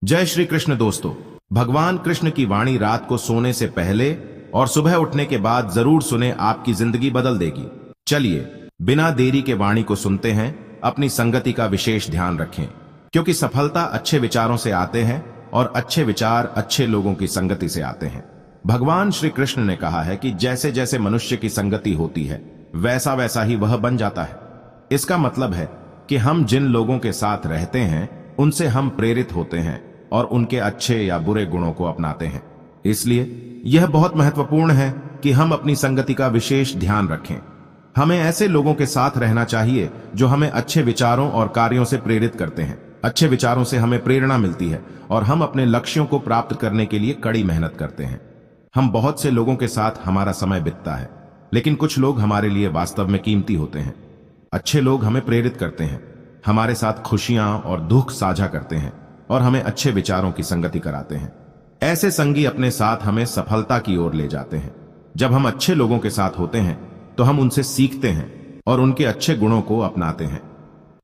जय श्री कृष्ण दोस्तों। भगवान कृष्ण की वाणी रात को सोने से पहले और सुबह उठने के बाद जरूर सुने, आपकी जिंदगी बदल देगी। चलिए बिना देरी के वाणी को सुनते हैं। अपनी संगति का विशेष ध्यान रखें, क्योंकि सफलता अच्छे विचारों से आते हैं और अच्छे विचार अच्छे लोगों की संगति से आते हैं। भगवान श्री कृष्ण ने कहा है कि जैसे जैसे मनुष्य की संगति होती है वैसा वैसा ही वह बन जाता है। इसका मतलब है कि हम जिन लोगों के साथ रहते हैं उनसे हम प्रेरित होते हैं और उनके अच्छे या बुरे गुणों को अपनाते हैं। इसलिए यह बहुत महत्वपूर्ण है कि हम अपनी संगति का विशेष ध्यान रखें। हमें ऐसे लोगों के साथ रहना चाहिए जो हमें अच्छे विचारों और कार्यों से प्रेरित करते हैं। अच्छे विचारों से हमें प्रेरणा मिलती है और हम अपने लक्ष्यों को प्राप्त करने के लिए कड़ी मेहनत करते हैं। हम बहुत से लोगों के साथ हमारा समय बीतता है, लेकिन कुछ लोग हमारे लिए वास्तव में कीमती होते हैं। अच्छे लोग हमें प्रेरित करते हैं, हमारे साथ खुशियां और दुख साझा करते हैं और हमें अच्छे विचारों की संगति कराते हैं। ऐसे संगी अपने साथ हमें सफलता की ओर ले जाते हैं। जब हम अच्छे लोगों के साथ होते हैं तो हम उनसे सीखते हैं और उनके अच्छे गुणों को अपनाते हैं।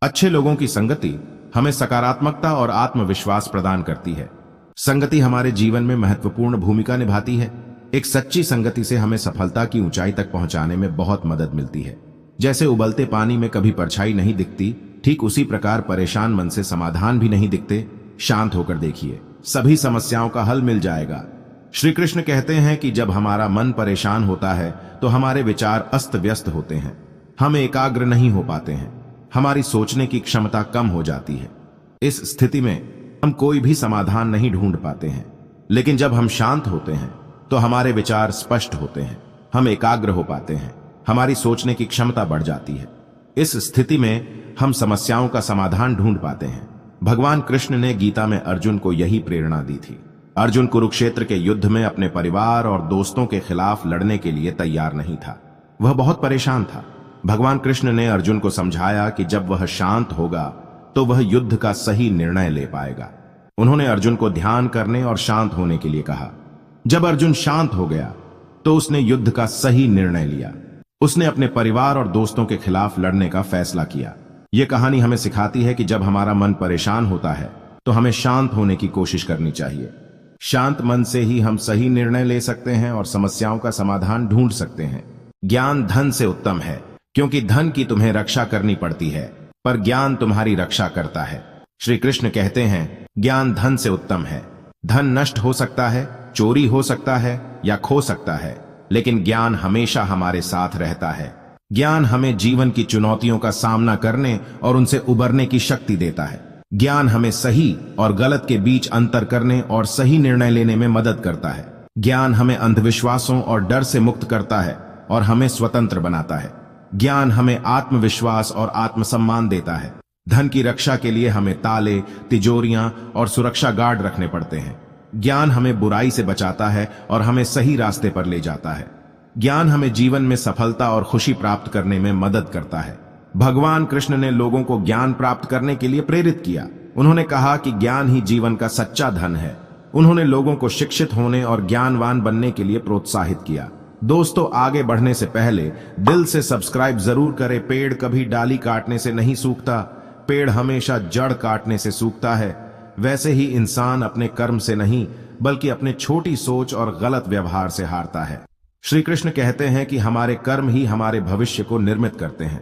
अच्छे लोगों की संगति हमें सकारात्मकता और आत्मविश्वास प्रदान करती है। संगति हमारे जीवन में महत्वपूर्ण भूमिका निभाती है। एक सच्ची संगति से हमें सफलता की ऊंचाई तक पहुंचाने में बहुत मदद मिलती है। जैसे उबलते पानी में कभी परछाई नहीं दिखती, ठीक उसी प्रकार परेशान मन से समाधान भी नहीं दिखते। शांत होकर देखिए, सभी समस्याओं का हल मिल जाएगा। श्री कृष्ण कहते हैं कि जब हमारा मन परेशान होता है तो हमारे विचार अस्त व्यस्त होते हैं, हम एकाग्र नहीं हो पाते हैं, हमारी सोचने की क्षमता कम हो जाती है। इस स्थिति में हम कोई भी समाधान नहीं ढूंढ पाते हैं। लेकिन जब हम शांत होते हैं तो हमारे विचार स्पष्ट होते हैं, हम एकाग्र हो पाते हैं, हमारी सोचने की क्षमता बढ़ जाती है। इस स्थिति में हम समस्याओं का समाधान ढूंढ पाते हैं। भगवान कृष्ण ने गीता में अर्जुन को यही प्रेरणा दी थी। अर्जुन कुरुक्षेत्र के युद्ध में अपने परिवार और दोस्तों के खिलाफ लड़ने के लिए तैयार नहीं था। वह बहुत परेशान था। भगवान कृष्ण ने अर्जुन को समझाया कि जब वह शांत होगा तो वह युद्ध का सही निर्णय ले पाएगा। उन्होंने अर्जुन को ध्यान करने और शांत होने के लिए कहा। जब अर्जुन शांत हो गया तो उसने युद्ध का सही निर्णय लिया। उसने अपने परिवार और दोस्तों के खिलाफ लड़ने का फैसला किया। यह कहानी हमें सिखाती है कि जब हमारा मन परेशान होता है तो हमें शांत होने की कोशिश करनी चाहिए। शांत मन से ही हम सही निर्णय ले सकते हैं और समस्याओं का समाधान ढूंढ सकते हैं। ज्ञान धन से उत्तम है, क्योंकि धन की तुम्हें रक्षा करनी पड़ती है, पर ज्ञान तुम्हारी रक्षा करता है। श्री कृष्ण कहते हैं, ज्ञान धन से उत्तम है। धन नष्ट हो सकता है, चोरी हो सकता है या खो सकता है, लेकिन ज्ञान हमेशा हमारे साथ रहता है। ज्ञान हमें जीवन की चुनौतियों का सामना करने और उनसे उबरने की शक्ति देता है। ज्ञान हमें सही और गलत के बीच अंतर करने और सही निर्णय लेने में मदद करता है। ज्ञान हमें अंधविश्वासों और डर से मुक्त करता है और हमें स्वतंत्र बनाता है। ज्ञान हमें आत्मविश्वास और आत्मसम्मान देता है। धन की रक्षा के लिए हमें ताले, तिजोरियां और सुरक्षा गार्ड रखने पड़ते हैं। ज्ञान हमें बुराई से बचाता है और हमें सही रास्ते पर ले जाता है। ज्ञान हमें जीवन में सफलता और खुशी प्राप्त करने में मदद करता है। भगवान कृष्ण ने लोगों को ज्ञान प्राप्त करने के लिए प्रेरित किया। उन्होंने कहा कि ज्ञान ही जीवन का सच्चा धन है। उन्होंने लोगों को शिक्षित होने और ज्ञानवान बनने के लिए प्रोत्साहित किया। दोस्तों, आगे बढ़ने से पहले दिल से सब्सक्राइब जरूर करें। पेड़ कभी डाली काटने से नहीं सूखता, पेड़ हमेशा जड़ काटने से सूखता है। वैसे ही इंसान अपने कर्म से नहीं, बल्कि अपने छोटी सोच और गलत व्यवहार से हारता है। श्री कृष्ण कहते हैं कि हमारे कर्म ही हमारे भविष्य को निर्मित करते हैं।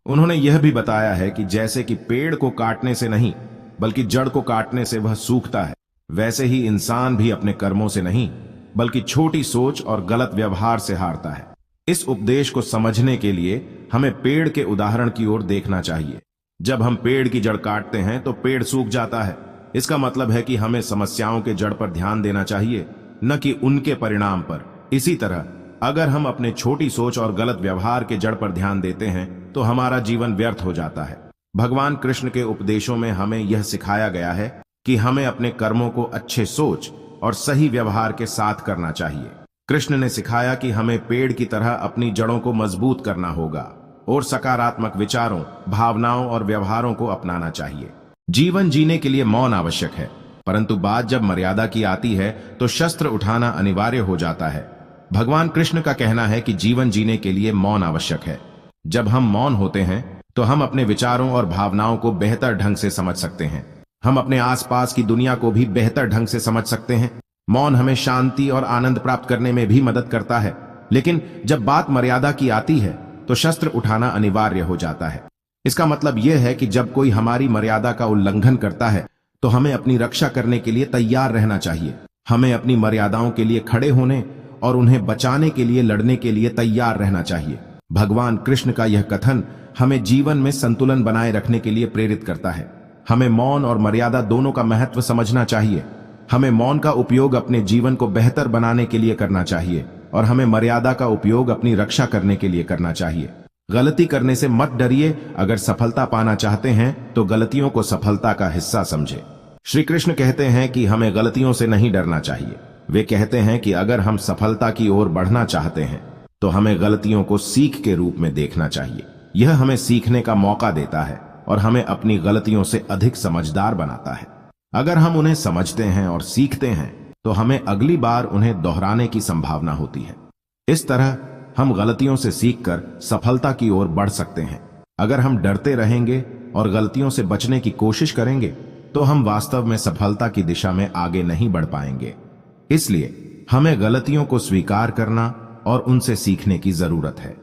उन्होंने यह भी बताया है कि जैसे कि पेड़ को काटने से नहीं, बल्कि जड़ को काटने से वह सूखता है, वैसे ही इंसान भी अपने कर्मों से नहीं, बल्कि छोटी सोच और गलत व्यवहार से हारता है। इस उपदेश को समझने के लिए हमें पेड़ के उदाहरण की ओर देखना चाहिए। जब हम पेड़ की जड़ काटते हैं तो पेड़ सूख जाता है। इसका मतलब है कि हमें समस्याओं के जड़ पर ध्यान देना चाहिए, न कि उनके परिणाम पर। इसी तरह अगर हम अपने छोटी सोच और गलत व्यवहार के जड़ पर ध्यान देते हैं तो हमारा जीवन व्यर्थ हो जाता है। भगवान कृष्ण के उपदेशों में हमें यह सिखाया गया है कि हमें अपने कर्मों को अच्छे सोच और सही व्यवहार के साथ करना चाहिए। कृष्ण ने सिखाया कि हमें पेड़ की तरह अपनी जड़ों को मजबूत करना होगा और सकारात्मक विचारों, भावनाओं और व्यवहारों को अपनाना चाहिए। जीवन जीने के लिए मौन आवश्यक है, परंतु बात जब मर्यादा की आती है तो शस्त्र उठाना अनिवार्य हो जाता है। भगवान कृष्ण का कहना है कि जीवन जीने के लिए मौन आवश्यक है। जब हम मौन होते हैं तो हम अपने विचारों और भावनाओं को बेहतर ढंग से समझ सकते हैं। हम अपने आसपास की दुनिया को भी बेहतर ढंग से समझ सकते हैं। मौन हमें शांति और आनंद प्राप्त करने में भी मदद करता है, लेकिन जब बात मर्यादा की आती है तो शस्त्र उठाना अनिवार्य हो जाता है। इसका मतलब यह है कि जब कोई हमारी मर्यादा का उल्लंघन करता है तो हमें अपनी रक्षा करने के लिए तैयार रहना चाहिए। हमें अपनी मर्यादाओं के लिए खड़े होने और उन्हें बचाने के लिए लड़ने के लिए तैयार रहना चाहिए। भगवान कृष्ण का यह कथन हमें जीवन में संतुलन बनाए रखने के लिए प्रेरित करता है। हमें मौन और मर्यादा दोनों का महत्व समझना चाहिए। हमें मौन का उपयोग अपने जीवन को बेहतर बनाने के लिए करना चाहिए और हमें मर्यादा का उपयोग अपनी रक्षा करने के लिए करना चाहिए। गलती करने से मत डरिए। अगर सफलता पाना चाहते हैं तो गलतियों को सफलता का हिस्सा समझे। श्री कृष्ण कहते हैं कि हमें गलतियों से नहीं डरना चाहिए। वे कहते हैं कि अगर हम सफलता की ओर बढ़ना चाहते हैं तो हमें गलतियों को सीख के रूप में देखना चाहिए। यह हमें सीखने का मौका देता है और हमें अपनी गलतियों से अधिक समझदार बनाता है। अगर हम उन्हें समझते हैं और सीखते हैं तो हमें अगली बार उन्हें दोहराने की संभावना होती है। इस तरह हम गलतियों से सीखकर सफलता की ओर बढ़ सकते हैं। अगर हम डरते रहेंगे और गलतियों से बचने की कोशिश करेंगे तो हम वास्तव में सफलता की दिशा में आगे नहीं बढ़ पाएंगे। इसलिए हमें गलतियों को स्वीकार करना और उनसे सीखने की जरूरत है।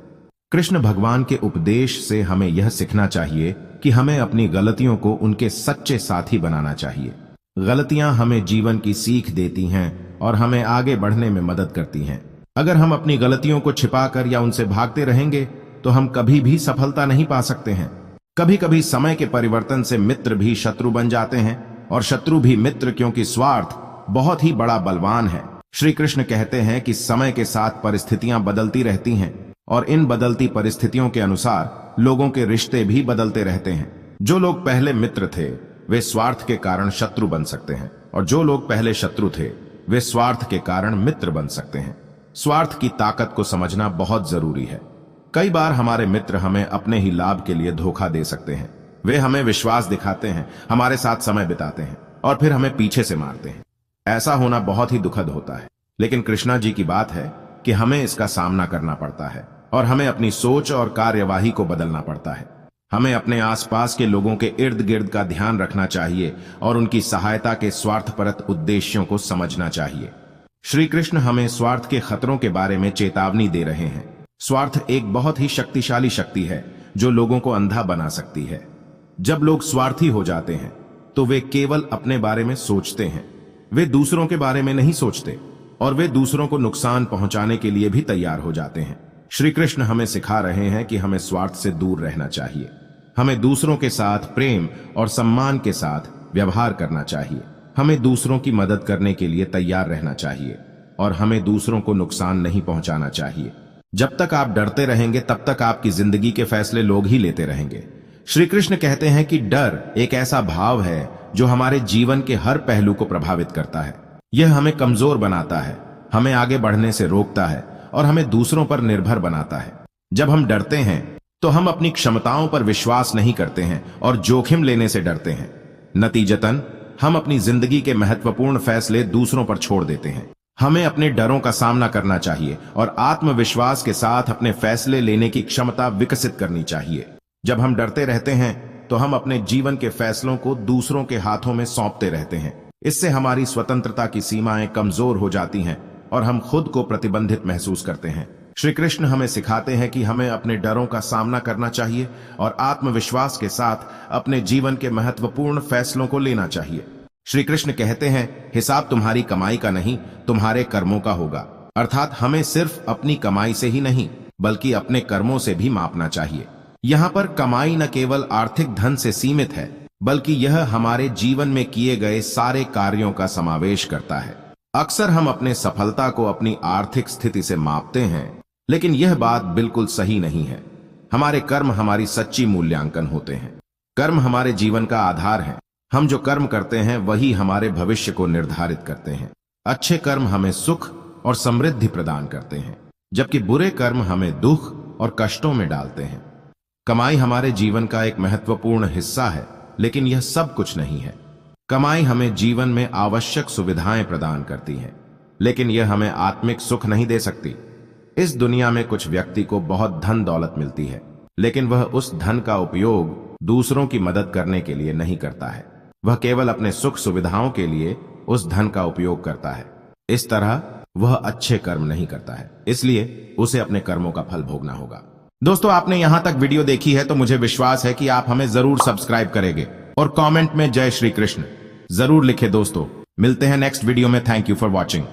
कृष्ण भगवान के उपदेश से हमें यह सीखना चाहिए कि हमें अपनी गलतियों को उनके सच्चे साथी बनाना चाहिए। गलतियां हमें जीवन की सीख देती हैं और हमें आगे बढ़ने में मदद करती हैं। अगर हम अपनी गलतियों को छिपाकर या उनसे भागते रहेंगे तो हम कभी भी सफलता नहीं पा सकते हैं। कभी कभी समय के परिवर्तन से मित्र भी शत्रु बन जाते हैं और शत्रु भी मित्र, क्योंकि स्वार्थ बहुत ही बड़ा बलवान है। श्री कृष्ण कहते हैं कि समय के साथ परिस्थितियां बदलती रहती हैं और इन बदलती परिस्थितियों के अनुसार लोगों के रिश्ते भी बदलते रहते हैं। जो लोग पहले मित्र थे वे स्वार्थ के कारण शत्रु बन सकते हैं और जो लोग पहले शत्रु थे वे स्वार्थ के कारण मित्र बन सकते हैं। स्वार्थ की ताकत को समझना बहुत जरूरी है। कई बार हमारे मित्र हमें अपने ही लाभ के लिए धोखा दे सकते हैं। वे हमें विश्वास दिखाते हैं, हमारे साथ समय बिताते हैं और फिर हमें पीछे से मारते हैं। ऐसा होना बहुत ही दुखद होता है, लेकिन कृष्णा जी की बात है कि हमें इसका सामना करना पड़ता है और हमें अपनी सोच और कार्यवाही को बदलना पड़ता है। हमें अपने आसपास के लोगों के इर्द गिर्द का ध्यान रखना चाहिए और उनकी सहायता के स्वार्थपरत उद्देश्यों को समझना चाहिए। श्री कृष्ण हमें स्वार्थ के खतरों के बारे में चेतावनी दे रहे हैं। स्वार्थ एक बहुत ही शक्तिशाली शक्ति है जो लोगों को अंधा बना सकती है। जब लोग स्वार्थी हो जाते हैं तो वे केवल अपने बारे में सोचते हैं, वे दूसरों के बारे में नहीं सोचते और वे दूसरों को नुकसान पहुंचाने के लिए भी तैयार हो जाते हैं। श्री कृष्ण हमें सिखा रहे हैं कि हमें स्वार्थ से दूर रहना चाहिए। हमें दूसरों के साथ प्रेम और सम्मान के साथ व्यवहार करना चाहिए। हमें दूसरों की मदद करने के लिए तैयार रहना चाहिए और हमें दूसरों को नुकसान नहीं पहुंचाना चाहिए। जब तक आप डरते रहेंगे तब तक आपकी जिंदगी के फैसले लोग ही लेते रहेंगे। श्री कृष्ण कहते हैं कि डर एक ऐसा भाव है जो हमारे जीवन के हर पहलू को प्रभावित करता है। यह हमें कमजोर बनाता है, हमें आगे बढ़ने से रोकता है और हमें दूसरों पर निर्भर बनाता है। जब हम डरते हैं तो हम अपनी क्षमताओं पर विश्वास नहीं करते हैं और जोखिम लेने से डरते हैं। नतीजतन हम अपनी जिंदगी के महत्वपूर्ण फैसले दूसरों पर छोड़ देते हैं। हमें अपने डरों का सामना करना चाहिए और आत्मविश्वास के साथ अपने फैसले लेने की क्षमता विकसित करनी चाहिए। जब हम डरते रहते हैं तो हम अपने जीवन के फैसलों को दूसरों के हाथों में सौंपते रहते हैं। इससे हमारी स्वतंत्रता की सीमाएं कमजोर हो जाती हैं और हम खुद को प्रतिबंधित महसूस करते हैं। श्री कृष्ण हमें सिखाते हैं कि हमें अपने डरों का सामना करना चाहिए और आत्मविश्वास के साथ अपने जीवन के महत्वपूर्ण फैसलों को लेना चाहिए। श्री कृष्ण कहते हैं, हिसाब तुम्हारी कमाई का नहीं, तुम्हारे कर्मों का होगा। अर्थात हमें सिर्फ अपनी कमाई से ही नहीं बल्कि अपने कर्मों से भी मापना चाहिए। यहाँ पर कमाई न केवल आर्थिक धन से सीमित है बल्कि यह हमारे जीवन में किए गए सारे कार्यों का समावेश करता है। अक्सर हम अपने सफलता को अपनी आर्थिक स्थिति से मापते हैं, लेकिन यह बात बिल्कुल सही नहीं है। हमारे कर्म हमारी सच्ची मूल्यांकन होते हैं। कर्म हमारे जीवन का आधार है। हम जो कर्म करते हैं वही हमारे भविष्य को निर्धारित करते हैं। अच्छे कर्म हमें सुख और समृद्धि प्रदान करते हैं, जबकि बुरे कर्म हमें दुख और कष्टों में डालते हैं। कमाई हमारे जीवन का एक महत्वपूर्ण हिस्सा है, लेकिन यह सब कुछ नहीं है। कमाई हमें जीवन में आवश्यक सुविधाएं प्रदान करती है, लेकिन यह हमें आत्मिक सुख नहीं दे सकती। इस दुनिया में कुछ व्यक्ति को बहुत धन दौलत मिलती है, लेकिन वह उस धन का उपयोग दूसरों की मदद करने के लिए नहीं करता है। वह केवल अपने सुख सुविधाओं के लिए उस धन का उपयोग करता है। इस तरह वह अच्छे कर्म नहीं करता है, इसलिए उसे अपने कर्मों का फल भोगना होगा। दोस्तों, आपने यहां तक वीडियो देखी है तो मुझे विश्वास है कि आप हमें जरूर सब्सक्राइब करेंगे और कमेंट में जय श्री कृष्ण जरूर लिखे। दोस्तों, मिलते हैं नेक्स्ट वीडियो में। Thank you for watching.